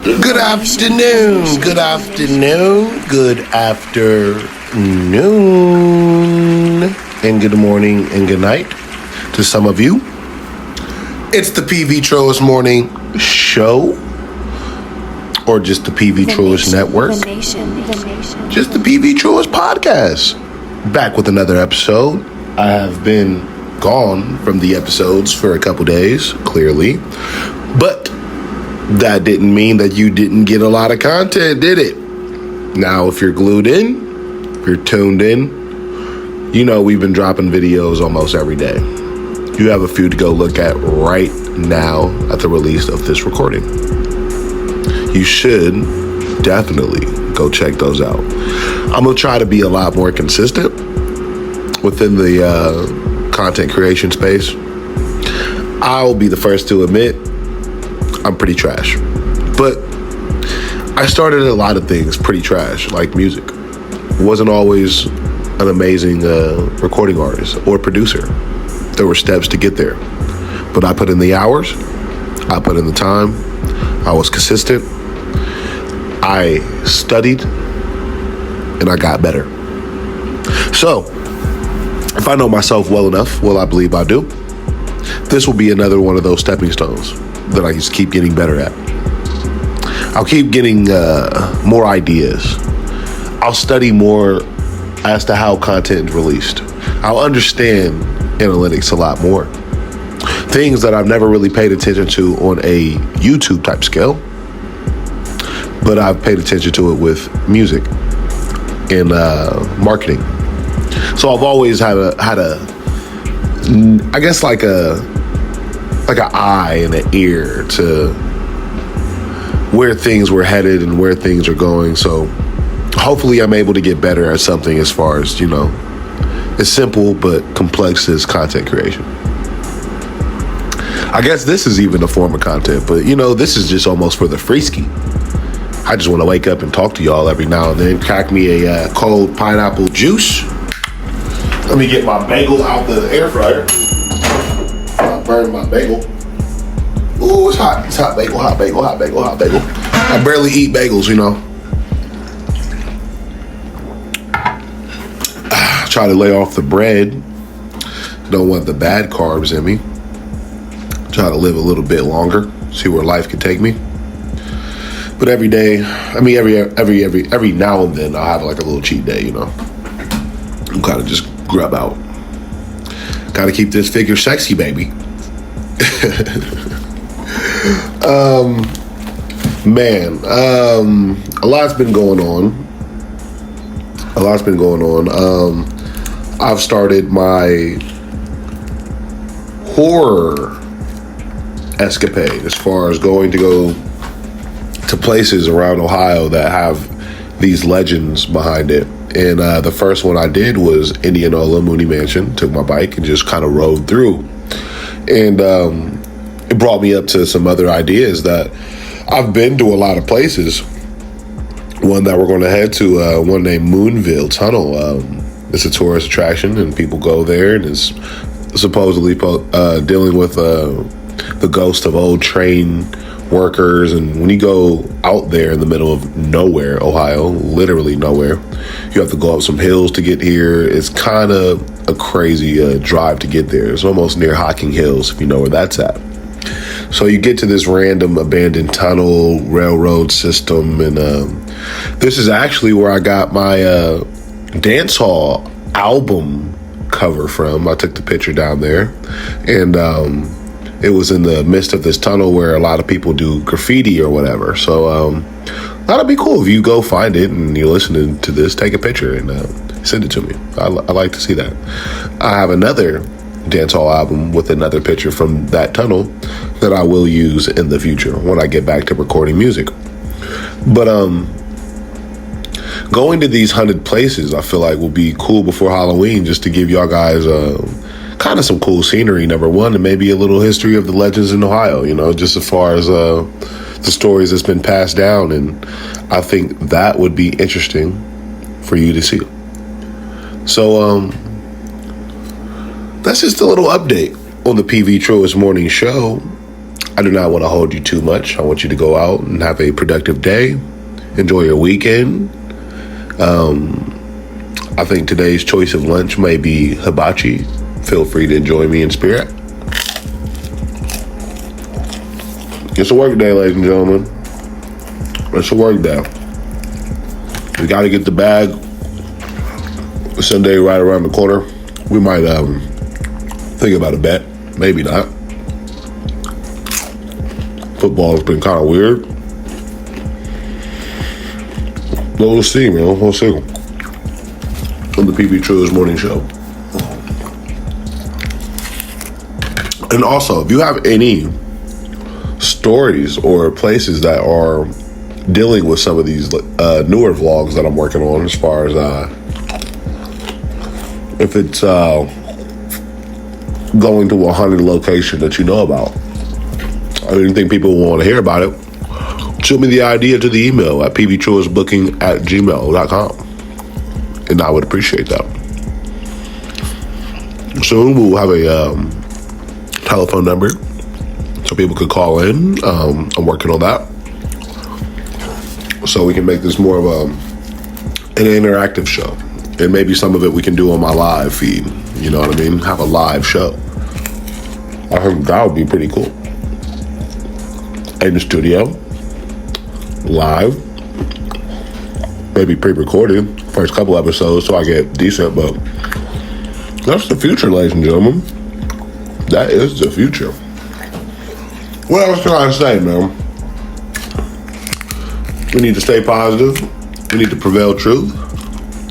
Good afternoon, good afternoon, good afternoon, and good morning and good night to some of you. It's the PV Truest Morning Show, or just the PV Truest Network, just the PV Truest Podcast. Back with another episode. I have been gone from the episodes for a couple days, clearly, but that didn't mean that you didn't get a lot of content, did it? Now, if you're glued in, if you're tuned in, you know we've been dropping videos almost every day. You have a few to go look at right now at the release of this recording. You should definitely go check those out. I'm going to try to be a lot more consistent within the content creation space. I'll be the first to admit I'm pretty trash, but I started a lot of things pretty trash, like music. Wasn't always an amazing recording artist or producer. There were steps to get there, but I put in the hours, I put in the time, I was consistent, I studied, and I got better. So, if I know myself well enough, well, I believe I do, this will be another one of those stepping stones that I just keep getting better at. I'll keep getting more ideas. I'll study more as to how content is released. I'll understand analytics a lot more. Things that I've never really paid attention to on a YouTube type scale, but I've paid attention to it with music and marketing. So I've always had a I guess like an eye and an ear to where things were headed and where things are going. So hopefully I'm able to get better at something as far as, as simple but complex as content creation. I guess this is even a form of content, but this is just almost for the free ski. I just want to wake up and talk to y'all every now and then. Crack me a cold pineapple juice. Let me get my bagel out the air fryer. Burn my bagel. Ooh, it's hot. It's hot bagel, hot bagel, hot bagel, hot bagel. I barely eat bagels, Try to lay off the bread. Don't want the bad carbs in me. Try to live a little bit longer. See where life can take me. But every day, every now and then, I'll have like a little cheat day, I'm kind of just grub out. Gotta keep this figure sexy, baby. A lot's been going on. I've started my horror escapade as far as going to go to places around Ohio that have these legends behind it. And the first one I did was Indianola Mooney Mansion. Took my bike and just kind of rode through. And it brought me up to some other ideas that I've been to a lot of places. One that we're going to head to, one named Moonville Tunnel. It's a tourist attraction, and people go there, and it's supposedly dealing with the ghost of old train workers. And when you go out there in the middle of nowhere, Ohio, literally nowhere, you have to go up some hills to get here. It's kind of a crazy drive to get there. It's almost near Hocking Hills, if you know where that's at. So you get to this random abandoned tunnel railroad system, and this is actually where I got my dance hall album cover from. I took the picture down there, and it was in the midst of this tunnel where a lot of people do graffiti or whatever. So that'd be cool if you go find it and you're listening to this, take a picture and send it to me. I like to see that. I have another dancehall album with another picture from that tunnel that I will use in the future when I get back to recording music. But going to these 100 places, I feel like will be cool before Halloween, just to give y'all guys kind of some cool scenery, number one, and maybe a little history of the legends in Ohio, just as far as the stories that's been passed down. And I think that would be interesting for you to see. So that's just a little update on the PV Truest Morning Show. I do not want to hold you too much. I want you to go out and have a productive day. Enjoy your weekend. I think today's choice of lunch may be hibachi. Feel free to join me in spirit. It's a work day, ladies and gentlemen. It's a work day. We got to get the bag. Sunday right around the corner. We might think about a bet. Maybe not. Football has been kind of weird. But we'll see, man. We'll see. On the PV Truest Morning Show. And also, if you have any stories or places that are dealing with some of these newer vlogs that I'm working on, as far as if it's going to a haunted location that you know about, or anything people want to hear about it, shoot me the idea to the email at pvtruestbooking@gmail.com, and I would appreciate that. Soon we'll have a telephone number so people could call in. I'm working on that, so we can make this more of an interactive show, and maybe some of it we can do on my live feed. You know what I mean? Have a live show. I heard that would be pretty cool. In the studio, live, maybe pre-recorded first couple episodes so I get decent, but that's the future, ladies and gentlemen. That is the future. What else can I say, man? We need to stay positive. We need to prevail truth.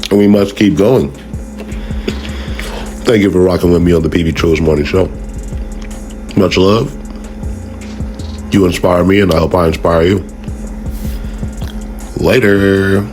And we must keep going. Thank you for rocking with me on the PV Truest Morning Show. Much love. You inspire me, and I hope I inspire you. Later.